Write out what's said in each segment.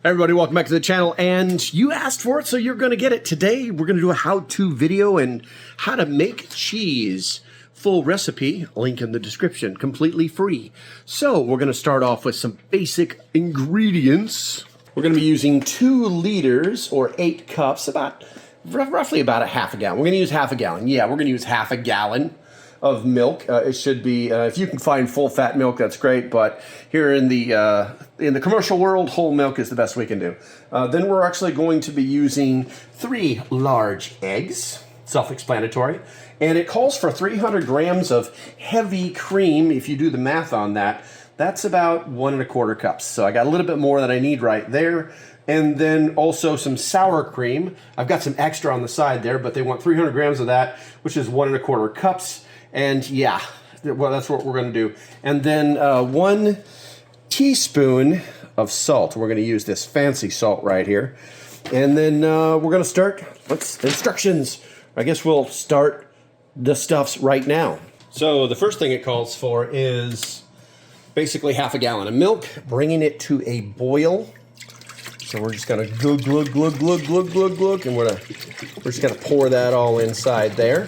Everybody, welcome back to the channel, and you asked for it, so you're going to get it. Today, we're going to do a how-to video and how to make cheese. Full recipe, link in the description, completely free. So, we're going to start off with some basic ingredients. We're going to be using 2 liters, or 8 cups, roughly about a half a gallon. We're going to use half a gallon. Yeah, we're going to use half a gallon of milk. It should be, if you can find full fat milk, that's great, but here in the commercial world, whole milk is the best we can do. Then we're actually going to be using 3 large eggs, self-explanatory, and it calls for 300 grams of heavy cream. If you do the math on that, that's about 1 1/4 cups. So I got a little bit more than I need right there. And then also some sour cream. I've got some extra on the side there, but they want 300 grams of that, which is 1 1/4 cups. And yeah, well, that's what we're going to do. And then 1 teaspoon of salt. We're going to use this fancy salt right here. And then we're going to start. Instructions. I guess we'll start the stuffs right now. So the first thing it calls for is basically half a gallon of milk, bringing it to a boil. So we're just going to glug, glug, glug, glug, glug, glug, glug, and we're just going to pour that all inside there.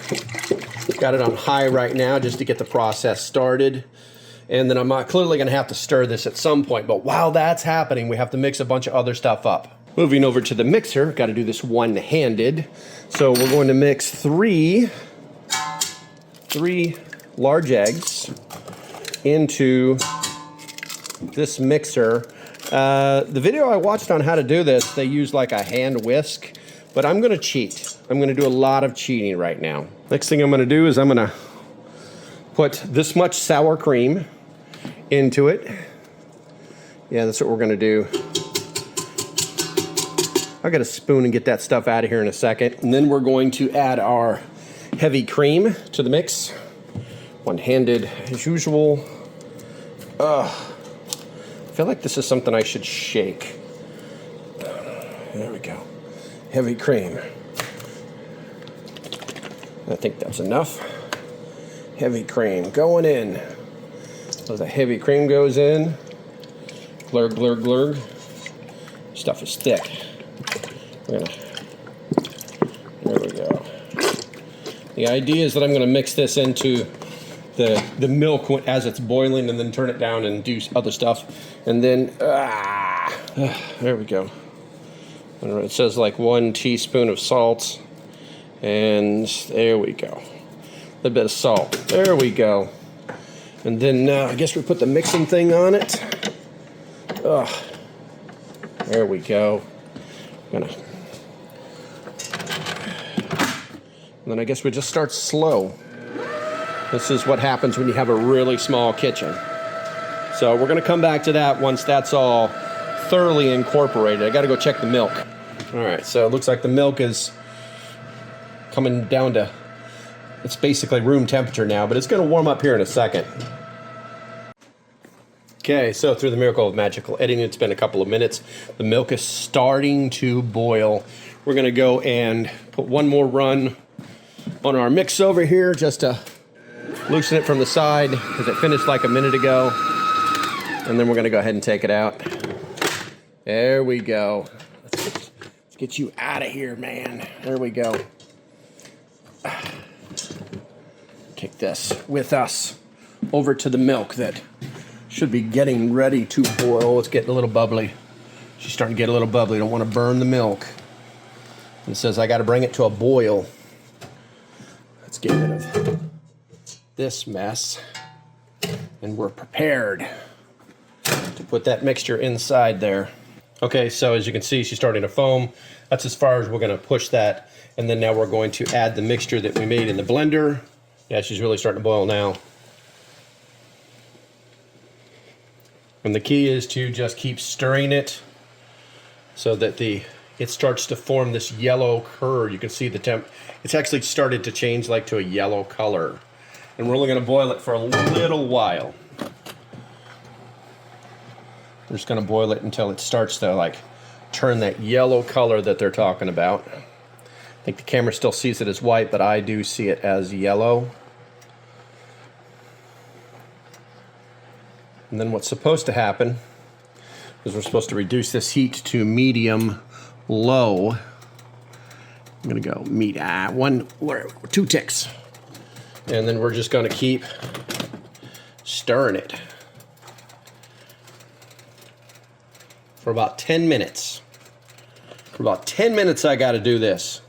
Got it on high right now just to get the process started. And then I'm clearly going to have to stir this at some point. But while that's happening, we have to mix a bunch of other stuff up. Moving over to the mixer, got to do this one-handed. So we're going to mix three large eggs into this mixer. The video I watched on how to do this, they use like a hand whisk. But I'm going to cheat. I'm going to do a lot of cheating right now. Next thing I'm going to do is I'm going to put this much sour cream into it. Yeah, that's what we're going to do. I'll get a spoon and get that stuff out of here in a second. And then we're going to add our heavy cream to the mix. One-handed as usual. I feel like this is something I should shake. There we go. Heavy cream. I think that's enough. Heavy cream going in. So the heavy cream goes in. Glurg, glurg, glurg. Stuff is thick. There we go. The idea is that I'm going to mix this into the milk as it's boiling, and then turn it down and do other stuff. And then, there we go. It says like 1 teaspoon of salt, and there we go. A little bit of salt. There we go. And then I guess we put the mixing thing on it. There we go. And then I guess we just start slow. This is what happens when you have a really small kitchen. So we're going to come back to that once that's all thoroughly incorporated. I got to go check the milk. All right, so it looks like the milk is coming down to, it's basically room temperature now, but it's going to warm up here in a second. Okay, so through the miracle of magical editing, it's been a couple of minutes. The milk is starting to boil. We're going to go and put one more run on our mix over here just to loosen it from the side, because it finished like a minute ago. And then we're going to go ahead and take it out. There we go. Let's get you out of here, man. There we go. Take this with us over to the milk that should be getting ready to boil. It's getting a little bubbly. She's starting to get a little bubbly. Don't want to burn the milk. And it says I got to bring it to a boil. Let's get rid of this mess. And we're prepared to put that mixture inside there. Okay, so as you can see, she's starting to foam. That's as far as we're going to push that. And then now we're going to add the mixture that we made in the blender. Yeah, she's really starting to boil now. And the key is to just keep stirring it so that it starts to form this yellow curd. You can see the temp. It's actually started to change like to a yellow color. And we're only going to boil it for a little while. We're just going to boil it until it starts to like turn that yellow color that they're talking about. I think the camera still sees it as white, but I do see it as yellow. And then what's supposed to happen because we're supposed to reduce this heat to medium low. I'm gonna go two ticks. And then we're just gonna keep stirring it for about 10 minutes. For about 10 minutes I gotta do this.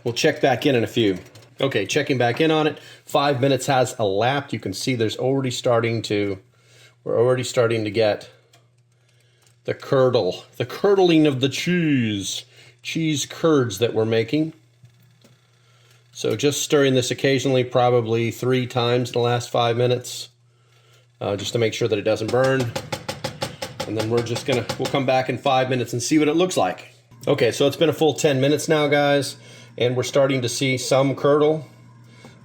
We'll check back in a few. Okay, checking back in on it. 5 minutes has elapsed. You can see we're already starting to get the curdling of the cheese curds that we're making. So just stirring this occasionally, probably 3 times in the last 5 minutes, just to make sure that it doesn't burn. And then we'll come back in 5 minutes and see what it looks like. Okay, so it's been a full 10 minutes now, guys, and we're starting to see some curdle,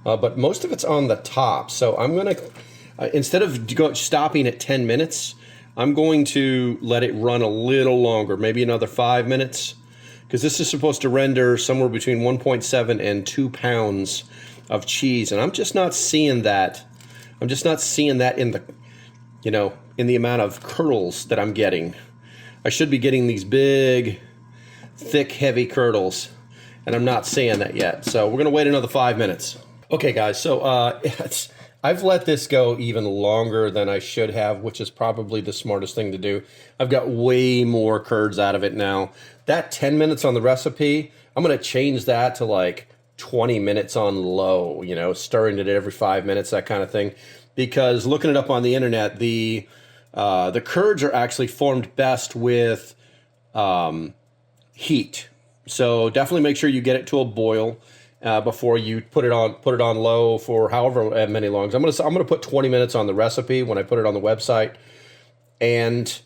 but most of it's on the top. So I'm gonna, instead of stopping at 10 minutes, I'm going to let it run a little longer, maybe another 5 minutes, because this is supposed to render somewhere between 1.7 and 2 pounds of cheese, and I'm just not seeing that. I'm just not seeing that in the, in the amount of curdles that I'm getting. I should be getting these big, thick, heavy curdles, and I'm not seeing that yet. So we're gonna wait another 5 minutes. Okay, guys, so I've let this go even longer than I should have, which is probably the smartest thing to do. I've got way more curds out of it now. That 10 minutes on the recipe, I'm gonna change that to like 20 minutes on low, stirring it every 5 minutes, that kind of thing. Because looking it up on the internet, the curds are actually formed best with heat. So definitely make sure you get it to a boil before you put it on low for however many longs. I'm gonna put 20 minutes on the recipe when I put it on the website, and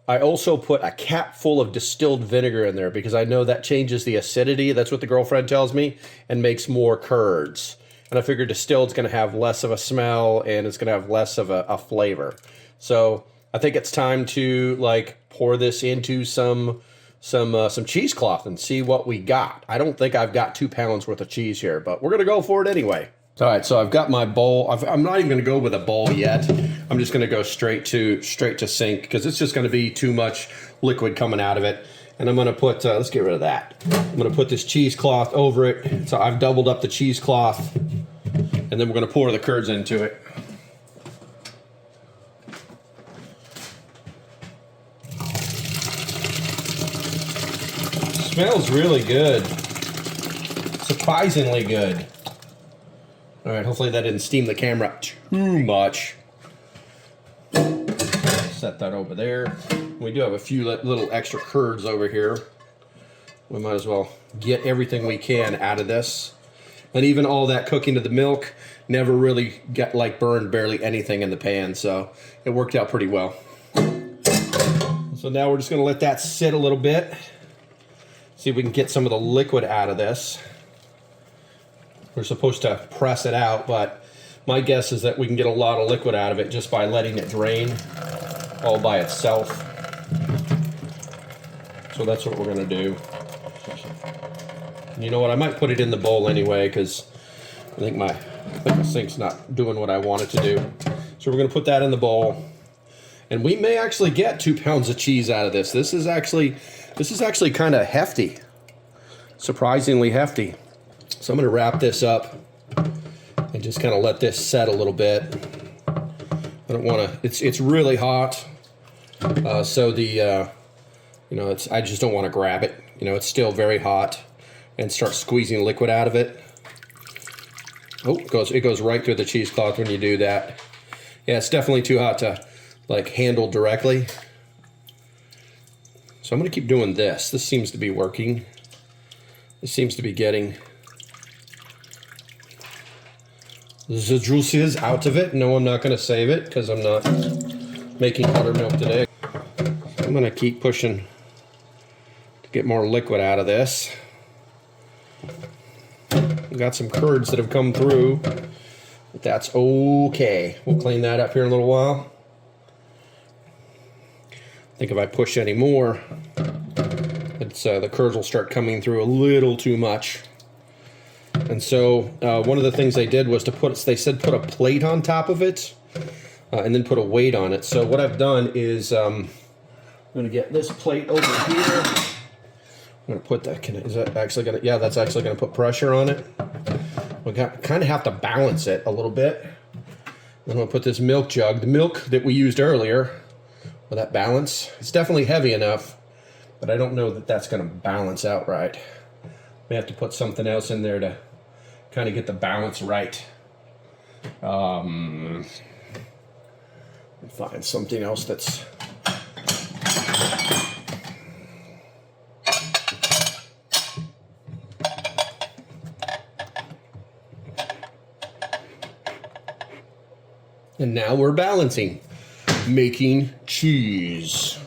I also put a cap full of distilled vinegar in there because I know that changes the acidity. That's what the girlfriend tells me, and makes more curds. And I figure distilled's gonna have less of a smell and it's gonna have less of a flavor. So I think it's time to pour this into some cheesecloth and see what we got. I don't think I've got 2 pounds worth of cheese here, but we're gonna go for it anyway. All right, so I've got my bowl. I'm not even gonna go with a bowl yet. I'm just gonna go straight to sink because it's just gonna be too much liquid coming out of it. And I'm gonna put, let's get rid of that. I'm gonna put this cheesecloth over it. So I've doubled up the cheesecloth, and then we're gonna pour the curds into it. Smells really good. Surprisingly good. All right, hopefully that didn't steam the camera up too much. Set that over there. We do have a few little extra curds over here. We might as well get everything we can out of this. And even all that cooking of the milk never really burned barely anything in the pan, so it worked out pretty well. So now we're just gonna let that sit a little bit. See if we can get some of the liquid out of this. We're supposed to press it out, but my guess is that we can get a lot of liquid out of it just by letting it drain all by itself. So that's what we're gonna do. And you know what, I might put it in the bowl anyway because I think my sink's not doing what I want it to do. So we're gonna put that in the bowl. And we may actually get 2 pounds of cheese out of this. This is actually kind of hefty, surprisingly hefty. So I'm going to wrap this up and just kind of let this set a little bit. I don't want to. It's really hot, so I just don't want to grab it. It's still very hot, and start squeezing liquid out of it. Oh, it goes right through the cheesecloth when you do that. Yeah, it's definitely too hot to handle directly. So I'm going to keep doing this. This seems to be working. This seems to be getting the juices out of it. No, I'm not going to save it because I'm not making buttermilk today. I'm going to keep pushing to get more liquid out of this. We've got some curds that have come through, but that's okay. We'll clean that up here in a little while. I think if I push any more, the curds will start coming through a little too much. And so one of the things they did was they said put a plate on top of it and then put a weight on it. So what I've done is I'm gonna get this plate over here. I'm gonna put that, is that actually gonna, yeah, that's actually gonna put pressure on it. We kind of have to balance it a little bit. I'm gonna put this milk jug, the milk that we used earlier, with that balance. It's definitely heavy enough, but I don't know that that's gonna balance out right. We have to put something else in there to kind of get the balance right. Find something else that's and now we're balancing, making cheese.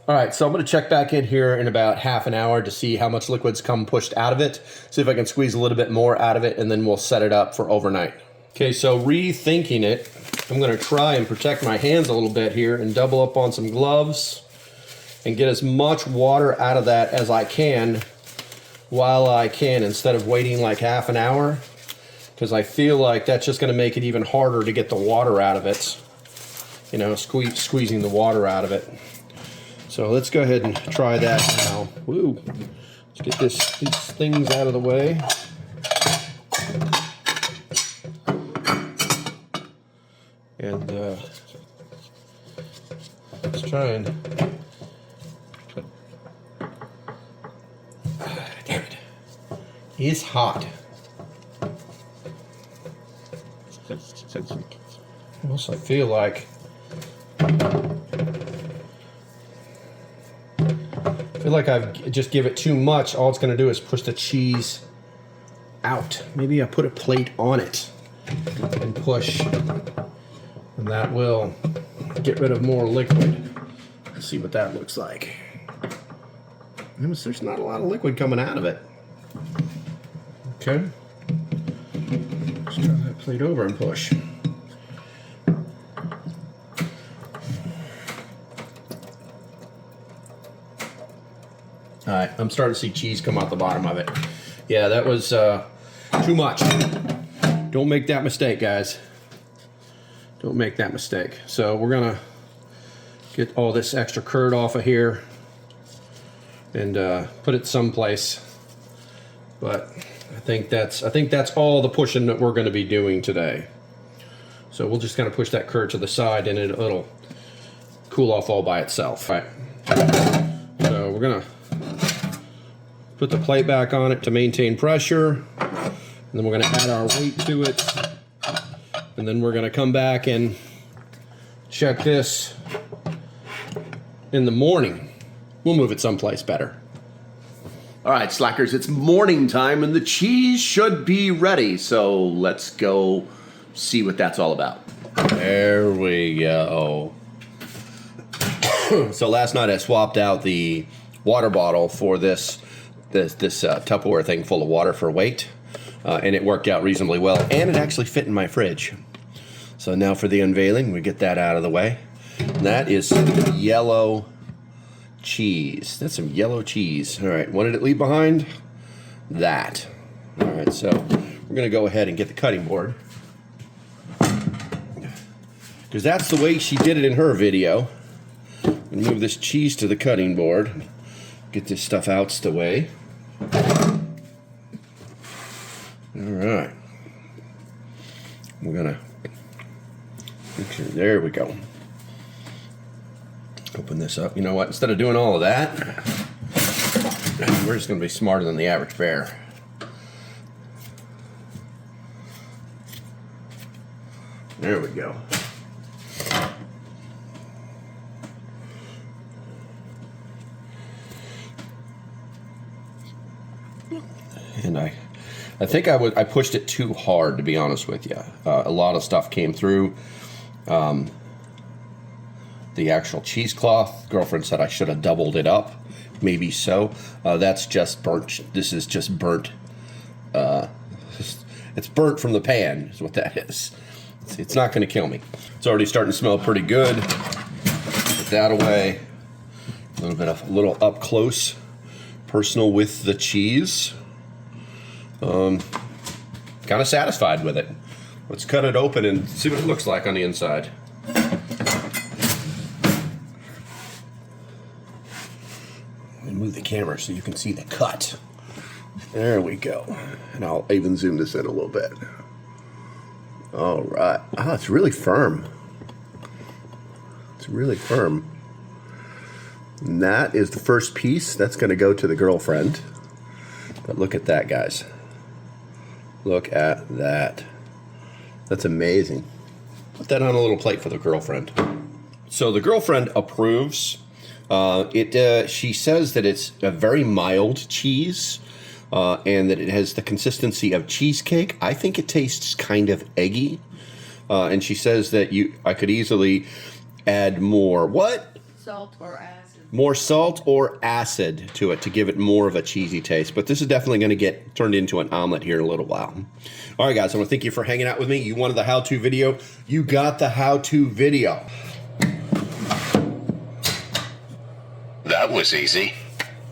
All right, so I'm gonna check back in here in about half an hour to see how much liquid's come pushed out of it, see if I can squeeze a little bit more out of it, and then we'll set it up for overnight. Okay, so rethinking it, I'm gonna try and protect my hands a little bit here and double up on some gloves and get as much water out of that as I can while I can, instead of waiting like half an hour, because I feel like that's just gonna make it even harder to get the water out of it. You know, squeezing the water out of it. So let's go ahead and try that now. Woo. Let's get these things out of the way. And let's try and damn it. It's hot. Also, I feel like I've just give it too much. All it's going to do is push the cheese out. Maybe I put a plate on it and push, and that will get rid of more liquid. Let's see what that looks like. There's not a lot of liquid coming out of it. Okay. Let's turn that plate over and push. All right, I'm starting to see cheese come out the bottom of it. Yeah, that was too much. Don't make that mistake, guys. Don't make that mistake. So we're gonna get all this extra curd off of here and put it someplace. But I think that's all the pushing that we're gonna be doing today. So we'll just kind of push that curd to the side, and it'll cool off all by itself. All right. So we're gonna put the plate back on it to maintain pressure, and then we're going to add our weight to it, and then we're going to come back and check this in the morning. We'll move it someplace better. All right, slackers, it's morning time and the cheese should be ready, so let's go see what that's all about. There we go. So last night I swapped out the water bottle for this Tupperware thing full of water for weight, and it worked out reasonably well, and it actually fit in my fridge. So now for the unveiling, we get that out of the way. And that is some yellow cheese. That's some yellow cheese. All right, what did it leave behind? That. All right, so we're gonna go ahead and get the cutting board, because that's the way she did it in her video. I'm gonna move this cheese to the cutting board, get this stuff out the way. All right, we're gonna make sure, there we go. Open this up. You know what, instead of doing all of that, we're just gonna be smarter than the average bear. There we go. And I think I pushed it too hard, to be honest with you. A lot of stuff came through. The actual cheesecloth, girlfriend said I should have doubled it up. Maybe so. That's just burnt. This is just burnt. It's burnt from the pan, is what that is. It's not going to kill me. It's already starting to smell pretty good. Put that away. A little up close, personal with the cheese. Kind of satisfied with it. Let's cut it open and see what it looks like on the inside. Let me move the camera so you can see the cut. There we go. And I'll even zoom this in a little bit. All right. Ah, it's really firm. It's really firm. And that is the first piece. That's going to go to the girlfriend. But look at that, guys. Look at that. That's amazing. Put that on a little plate for the girlfriend. So the girlfriend approves. She says that it's a very mild cheese and that it has the consistency of cheesecake. I think it tastes kind of eggy. And she says that I could easily add more. What? Salt or acid. More salt or acid to it to give it more of a cheesy taste. But this is definitely going to get turned into an omelet here in a little while. All right, guys, I want to thank you for hanging out with me. You wanted the how-to video. You got the how-to video. That was easy.